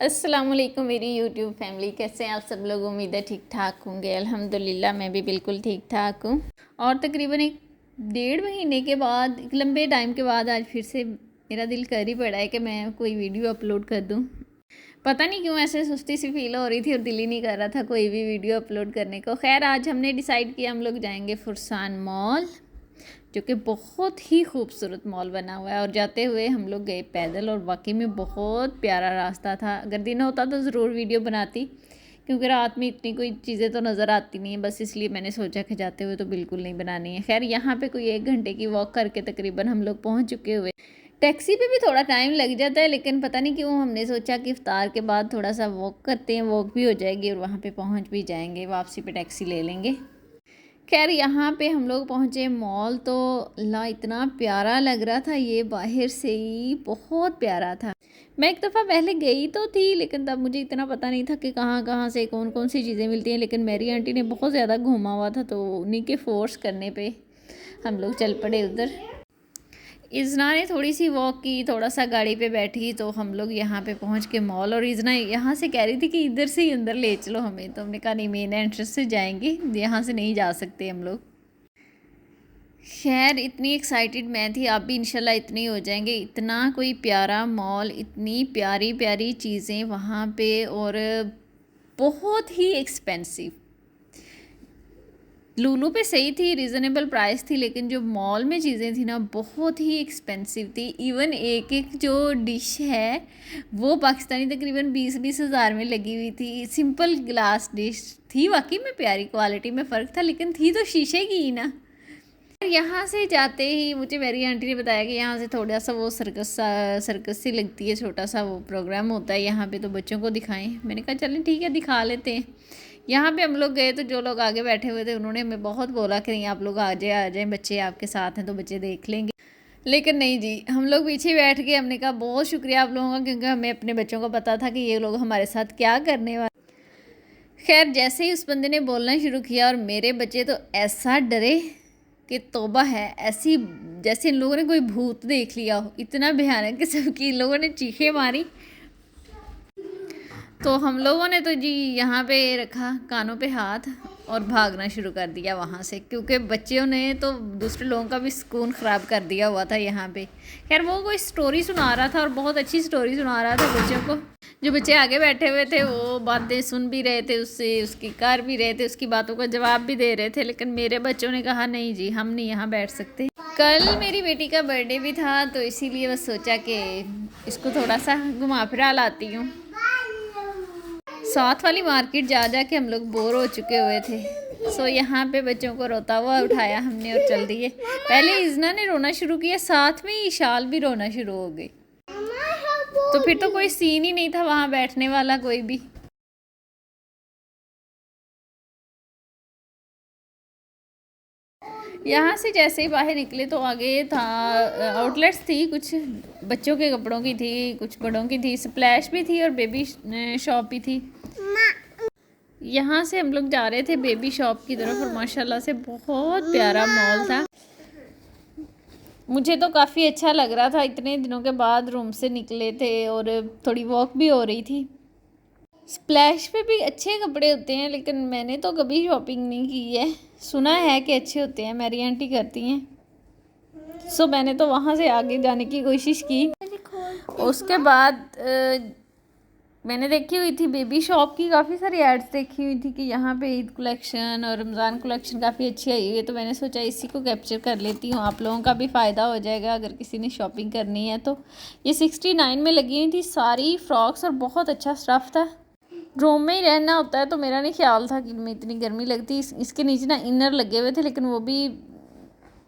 अस्सलाम वालेकुम मेरी यूट्यूब फैमिली, कैसे हैं आप सब लोग। उम्मीद है ठीक ठाक होंगे। अल्हम्दुलिल्लाह मैं भी बिल्कुल ठीक ठाक हूँ। और तकरीबन एक 1.5 महीने के बाद, एक लंबे टाइम के बाद आज फिर से मेरा दिल कर ही पड़ा है कि मैं कोई वीडियो अपलोड कर दूँ। पता नहीं क्यों ऐसे सुस्ती सी फील हो रही थी और दिल ही नहीं कर रहा था कोई भी वीडियो अपलोड करने को। खैर आज हमने डिसाइड किया हम लोग जाएंगे फुरसान मॉल, जो कि बहुत ही खूबसूरत मॉल बना हुआ है। और जाते हुए हम लोग गए पैदल और वाकई में बहुत प्यारा रास्ता था। अगर दिन होता तो ज़रूर वीडियो बनाती, क्योंकि रात में इतनी कोई चीज़ें तो नज़र आती नहीं है, बस इसलिए मैंने सोचा कि जाते हुए तो बिल्कुल नहीं बनानी है। खैर यहाँ पे कोई 1 घंटे की वॉक करके तकरीबन हम लोग पहुँच चुके हुए। टैक्सी पे भी थोड़ा टाइम लग जाता है, लेकिन पता नहीं क्यों हमने सोचा कि इफ्तार के बाद थोड़ा सा वॉक करते हैं, वॉक भी हो जाएगी और वहाँ पे पहुँच भी जाएंगे, वापसी पे टैक्सी ले लेंगे। खैर यहाँ पे हम लोग पहुँचे मॉल, तो ला इतना प्यारा लग रहा था, ये बाहर से ही बहुत प्यारा था। मैं एक दफ़ा पहले गई तो थी, लेकिन तब मुझे इतना पता नहीं था कि कहाँ कहाँ से कौन कौन सी चीज़ें मिलती हैं। लेकिन मेरी आंटी ने बहुत ज़्यादा घूमा हुआ था, तो उन्हीं के फोर्स करने पे हम लोग चल पड़े उधर। इज़ना ने थोड़ी सी वॉक की, थोड़ा सा गाड़ी पे बैठी, तो हम लोग यहाँ पे पहुँच के मॉल। और इज़ना यहाँ से कह रही थी कि इधर से ही अंदर ले चलो हमें, तो हमने कहा नहीं, मेन एंट्रेंस से जाएंगे, यहाँ से नहीं जा सकते हम लोग। खैर इतनी एक्साइटेड मैं थी, आप भी इंशाल्लाह इतने ही हो जाएंगे। इतना कोई प्यारा मॉल, इतनी प्यारी प्यारी चीज़ें वहाँ पे, और बहुत ही एक्सपेंसिव। लूलू पे सही थी, रिजनेबल प्राइस थी, लेकिन जो मॉल में चीज़ें थी ना बहुत ही एक्सपेंसिव थी। इवन एक एक जो डिश है वो पाकिस्तानी तकरीबन 20-20 हज़ार में लगी हुई थी। सिंपल ग्लास डिश थी, वाकई में प्यारी, क्वालिटी में फ़र्क था, लेकिन थी तो शीशे की ही ना। यहाँ से जाते ही मुझे मेरी आंटी ने बताया कि यहाँ से थोड़ा सा वो सर्कस सी लगती है, छोटा सा वो प्रोग्राम होता है यहाँ पे, तो बच्चों को दिखाएं। मैंने कहा चलें ठीक है, दिखा लेते हैं। यहाँ पे हम लोग गए तो जो लोग आगे बैठे हुए थे उन्होंने हमें बहुत बोला कि नहीं आप लोग आ जाए, बच्चे आपके साथ हैं तो बच्चे देख लेंगे। लेकिन नहीं जी, हम लोग पीछे बैठ के हमने कहा बहुत शुक्रिया आप लोगों का, क्योंकि हमें अपने बच्चों को पता था कि ये लोग हमारे साथ क्या करने वाले। खैर जैसे ही उस बंदे ने बोलना शुरू किया, और मेरे बच्चे तो ऐसा डरे कि तौबा है, ऐसी जैसे इन लोगों ने कोई भूत देख लिया हो, इतना भयानक किस्म की इन लोगों ने चीखें मारी। तो हम लोगों ने तो जी यहाँ पे रखा कानों पे हाथ और भागना शुरू कर दिया वहाँ से, क्योंकि बच्चों ने तो दूसरे लोगों का भी सुकून ख़राब कर दिया हुआ था यहाँ पे। खैर वो कोई स्टोरी सुना रहा था और बहुत अच्छी स्टोरी सुना रहा था बच्चों को। जो बच्चे आगे बैठे हुए थे वो बातें सुन भी रहे थे, उससे उसकी कर भी रहे थे, उसकी बातों का जवाब भी दे रहे थे। लेकिन मेरे बच्चों ने कहा नहीं जी, हम नहीं यहाँ बैठ सकते। कल मेरी बेटी का बर्थडे भी था, तो इसीलिए बस सोचा कि इसको थोड़ा सा घुमा फिरा लाती हूँ। साथ वाली मार्केट जा जा के हम लोग बोर हो चुके हुए थे। सो यहाँ पे बच्चों को रोता हुआ उठाया हमने और चल दिए। पहले इज़ना ने रोना शुरू किया, साथ में ही इशाल भी रोना शुरू हो गई। तो फिर तो कोई सीन ही नहीं था वहाँ बैठने वाला कोई भी। यहाँ से जैसे ही बाहर निकले तो आगे था आउटलेट्स थी, कुछ बच्चों के कपड़ों की थी, कुछ बड़ों की थी, स्प्लैश भी थी और बेबी शॉप भी थी। यहाँ से हम लोग जा रहे थे बेबी शॉप की तरफ, और माशाल्लाह से बहुत प्यारा मॉल था। मुझे तो काफ़ी अच्छा लग रहा था, इतने दिनों के बाद रूम से निकले थे और थोड़ी वॉक भी हो रही थी। स्प्लैश पे भी अच्छे कपड़े होते हैं, लेकिन मैंने तो कभी शॉपिंग नहीं की है। सुना है कि अच्छे होते हैं, मेरी आंटी करती हैं। सो मैंने तो वहाँ से आगे जाने की कोशिश की। उसके बाद मैंने देखी हुई थी बेबी शॉप की, काफ़ी सारी एड्स देखी हुई थी कि यहाँ पे ईद कलेक्शन और रमज़ान कलेक्शन काफ़ी अच्छी आई हुई है, तो मैंने सोचा इसी को कैप्चर कर लेती हूँ, आप लोगों का भी फ़ायदा हो जाएगा अगर किसी ने शॉपिंग करनी है तो। ये 69 में लगी हुई थी सारी फ्रॉक्स और बहुत अच्छा स्टफ़ था। रूम में ही रहना होता है तो मेरा नहीं ख्याल था कि मैं इतनी गर्मी लगती। इसके नीचे ना इनर लगे हुए थे, लेकिन वो भी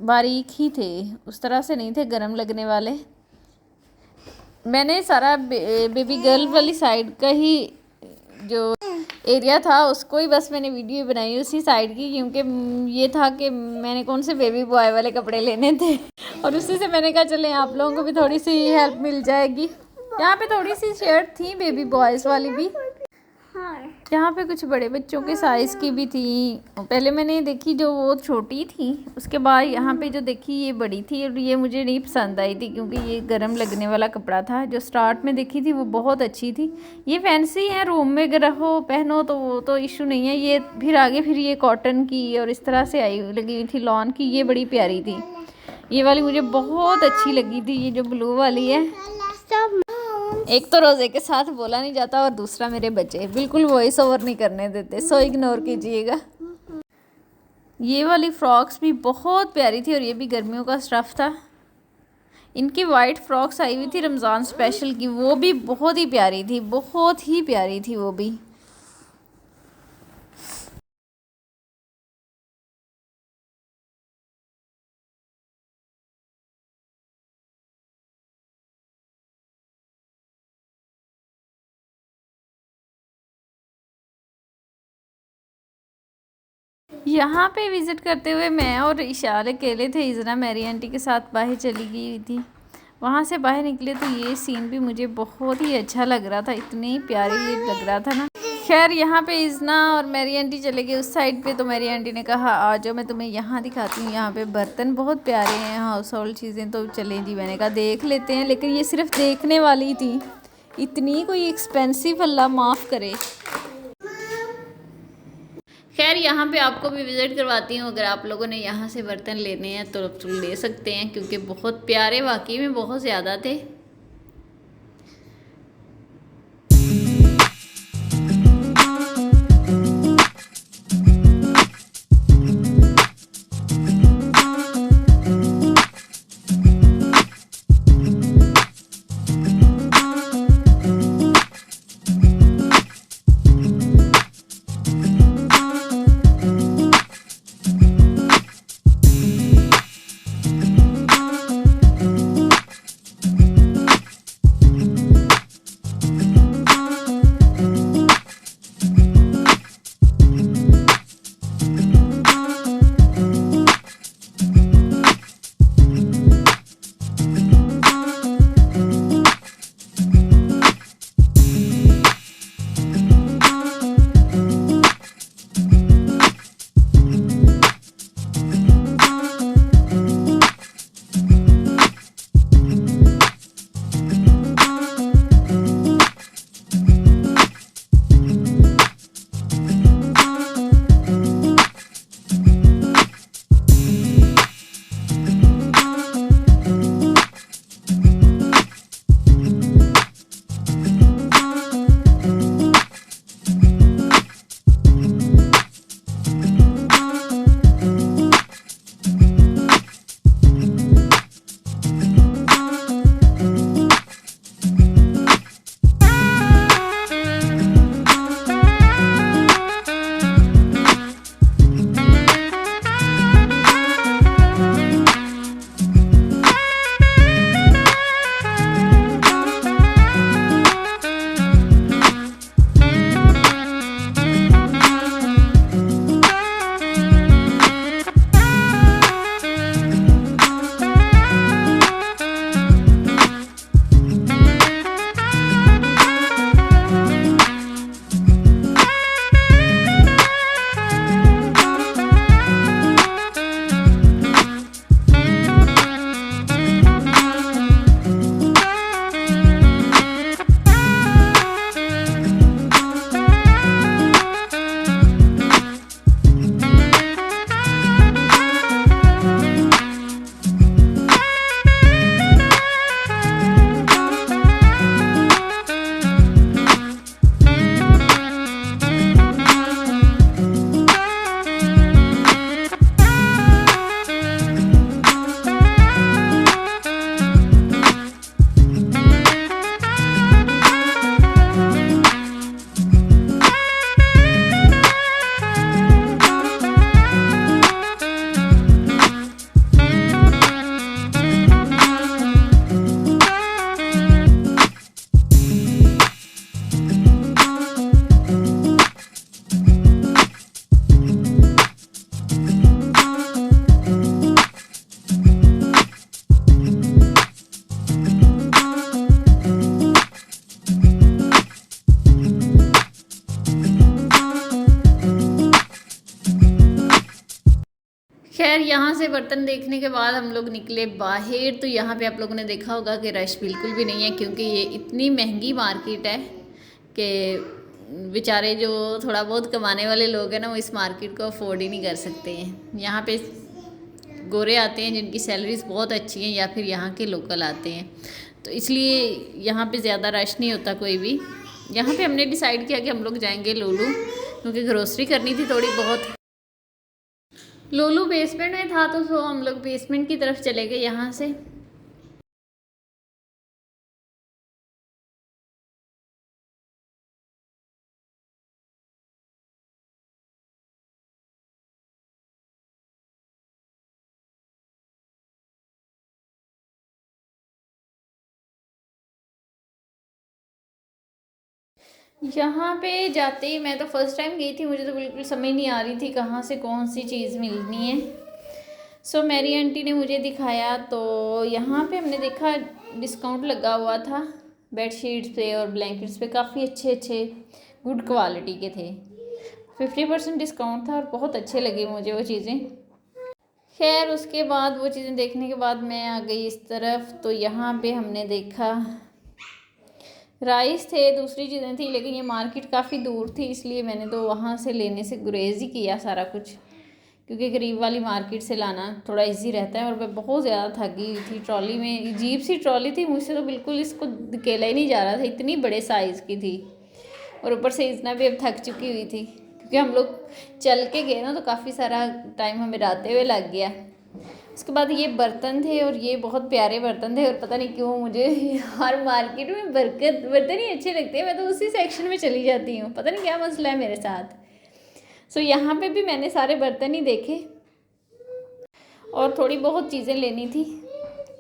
बारीक ही थे, उस तरह से नहीं थे गर्म लगने वाले। मैंने सारा बेबी गर्ल वाली साइड का ही जो एरिया था उसको ही बस मैंने वीडियो बनाई उसी साइड की, क्योंकि ये था कि मैंने कौन से बेबी बॉय वाले कपड़े लेने थे और उसी से मैंने कहा चलें आप लोगों को भी थोड़ी सी हेल्प मिल जाएगी। यहाँ पे थोड़ी सी शर्ट थी बेबी बॉयज़ वाली भी। यहाँ पे कुछ बड़े बच्चों के साइज़ की भी थी। पहले मैंने देखी जो वो छोटी थी, उसके बाद यहाँ पे जो देखी ये बड़ी थी, और ये मुझे नहीं पसंद आई थी क्योंकि ये गर्म लगने वाला कपड़ा था। जो स्टार्ट में देखी थी वो बहुत अच्छी थी। ये फैंसी है, रूम में अगर रहो पहनो तो वो तो इशू नहीं है। ये फिर आगे फिर ये कॉटन की और इस तरह से आई लगी हुई थी लॉन की, ये बड़ी प्यारी थी। ये वाली मुझे बहुत अच्छी लगी थी, ये जो ब्लू वाली है। एक तो रोज़े के साथ बोला नहीं जाता और दूसरा मेरे बच्चे बिल्कुल वॉइस ओवर नहीं करने देते, सो इग्नोर कीजिएगा। ये वाली फ्रॉक्स भी बहुत प्यारी थी और ये भी गर्मियों का स्टफ़ था। इनकी वाइट फ्रॉक्स आई हुई थी रमज़ान स्पेशल की, वो भी बहुत ही प्यारी थी, बहुत ही प्यारी थी वो भी। यहाँ पे विज़िट करते हुए मैं और इशाल अकेले थे। इज़रा मेरी आंटी के साथ बाहर चली गई थी। वहाँ से बाहर निकले तो ये सीन भी मुझे बहुत ही अच्छा लग रहा था, इतनी प्यारी ये लग रहा था ना। खैर यहाँ पे इज़ना और मेरी आंटी चले गए उस साइड पे, तो मेरी आंटी ने कहा आ जाओ मैं तुम्हें यहाँ दिखाती हूँ। यहाँ पे बर्तन बहुत प्यारे हैं, हाउस होल्ड चीज़ें तो चलें जी। मैंने कहा देख लेते हैं, लेकिन ये सिर्फ देखने वाली थी, इतनी कोई एक्सपेंसिव अल्लाह माफ़ करे। खैर यहाँ पे आपको भी विज़िट करवाती हूँ। अगर आप लोगों ने यहाँ से बर्तन लेने हैं तो ले सकते हैं, क्योंकि बहुत प्यारे वाकई में बहुत ज़्यादा थे। खैर यहाँ से बर्तन देखने के बाद हम लोग निकले बाहर। तो यहाँ पे आप लोगों ने देखा होगा कि रश बिल्कुल भी नहीं है, क्योंकि ये इतनी महंगी मार्केट है कि बेचारे जो थोड़ा बहुत कमाने वाले लोग हैं ना, वो इस मार्केट को अफोर्ड ही नहीं कर सकते हैं। यहाँ पे गोरे आते हैं जिनकी सैलरीज बहुत अच्छी हैं, या फिर यहाँ के लोकल आते हैं, तो इसलिए यहाँ पे ज़्यादा रश नहीं होता कोई भी। यहाँ पे हमने डिसाइड किया कि हम लोग जाएंगे लोलू, क्योंकि ग्रोसरी करनी थी थोड़ी बहुत। लोलू बेसमेंट में था, तो हम लोग बेसमेंट की तरफ चले गए यहाँ से। यहाँ पे जाते ही मैं तो फर्स्ट टाइम गई थी, मुझे तो बिल्कुल समझ नहीं आ रही थी कहाँ से कौन सी चीज़ मिलनी है। सो मेरी आंटी ने मुझे दिखाया, तो यहाँ पे हमने देखा डिस्काउंट लगा हुआ था बेडशीट्स पे और ब्लैंकेट्स पे, काफ़ी अच्छे अच्छे गुड क्वालिटी के थे। 50% डिस्काउंट था और बहुत अच्छे लगे मुझे वो चीज़ें। खैर उसके बाद वो चीज़ें देखने के बाद मैं आ गई इस तरफ। तो यहाँ पे हमने देखा राइस थे, दूसरी चीज़ें थी, लेकिन ये मार्केट काफ़ी दूर थी, इसलिए मैंने तो वहाँ से लेने से गुरेज ही किया सारा कुछ, क्योंकि करीब वाली मार्केट से लाना थोड़ा इजी रहता है। और मैं बहुत ज़्यादा थक गई थी, ट्रॉली में अजीब सी ट्रॉली थी, मुझसे तो बिल्कुल इसको धकेला ही नहीं जा रहा था, इतनी बड़े साइज़ की थी। और ऊपर से इतना भी अब थक चुकी हुई थी, क्योंकि हम लोग चल के गए ना, तो काफ़ी सारा टाइम हमें राते हुए लग गया। उसके बाद ये बर्तन थे, और ये बहुत प्यारे बर्तन थे, और पता नहीं क्यों मुझे हर मार्केट में बर्तन ही अच्छे लगते हैं, मैं तो उसी सेक्शन में चली जाती हूँ, पता नहीं क्या मसला है मेरे साथ। सो यहाँ पे भी मैंने सारे बर्तन ही देखे, और थोड़ी बहुत चीज़ें लेनी थी,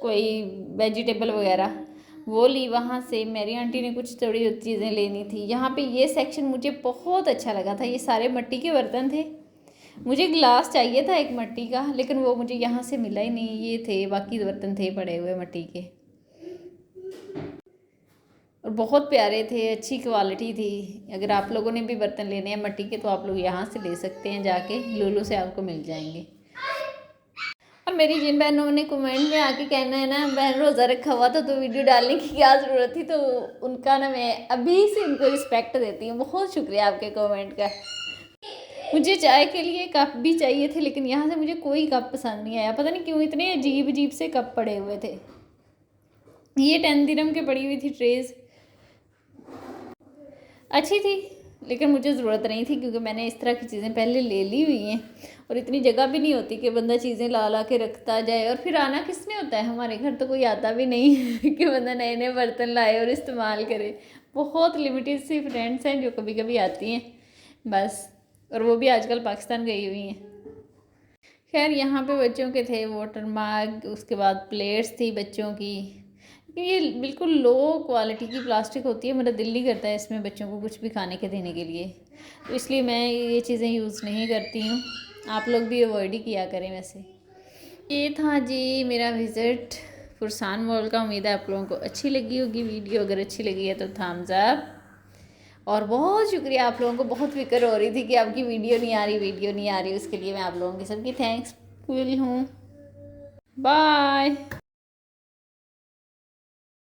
कोई वेजिटेबल वगैरह वो ली वहाँ से। मेरी आंटी ने कुछ थोड़ी चीज़ें लेनी थी। यहाँ पे ये सेक्शन मुझे बहुत अच्छा लगा था, ये सारे मिट्टी के बर्तन थे। मुझे ग्लास चाहिए था एक मिट्टी का, लेकिन वो मुझे यहाँ से मिला ही नहीं। ये थे, बाकी बर्तन थे पड़े हुए मिट्टी के, और बहुत प्यारे थे, अच्छी क्वालिटी थी। अगर आप लोगों ने भी बर्तन लेने हैं मिट्टी के, तो आप लोग यहाँ से ले सकते हैं, जाके लूलू से आपको मिल जाएंगे। और मेरी जिन बहनों ने कमेंट में आके कहना है ना, बहन रोज़ा रखा हुआ था तो वीडियो डालने की क्या ज़रूरत थी, तो उनका ना मैं अभी से उनको रिस्पेक्ट देती हूँ। बहुत शुक्रिया आपके कमेंट का। मुझे चाय के लिए कप भी चाहिए थे, लेकिन यहाँ से मुझे कोई कप पसंद नहीं आया, पता नहीं क्यों, इतने अजीब अजीब से कप पड़े हुए थे। ये 10 दिरहम के पड़ी हुई थी ट्रेज़, अच्छी थी, लेकिन मुझे ज़रूरत नहीं थी, क्योंकि मैंने इस तरह की चीज़ें पहले ले ली हुई हैं, और इतनी जगह भी नहीं होती कि बंदा चीज़ें ला ला के रखता जाए। और फिर आना किसने होता है, हमारे घर तो कोई आता भी नहीं है कि बंदा नए नए बर्तन लाए और इस्तेमाल करे। बहुत लिमिटेड सी फ्रेंड्स हैं जो कभी कभी आती हैं बस, और वो भी आजकल पाकिस्तान गई हुई हैं। खैर यहाँ पे बच्चों के थे वाटर मग, उसके बाद प्लेट्स थी बच्चों की। ये बिल्कुल लो क्वालिटी की प्लास्टिक होती है, मेरा दिल नहीं करता है इसमें बच्चों को कुछ भी खाने के देने के लिए, तो इसलिए मैं ये चीज़ें यूज़ नहीं करती हूँ। आप लोग भी अवॉइड ही किया करें वैसे। ये था जी मेरा विज़िट फुरसान मॉल का। उम्मीद है आप लोगों को अच्छी लगी होगी वीडियो। अगर अच्छी लगी है तो थम्स अप, और बहुत शुक्रिया आप लोगों को। बहुत फिक्र हो रही थी कि आपकी वीडियो नहीं आ रही, उसके लिए मैं आप लोगों की सबकी थैंक्स फुल हूँ। बाय।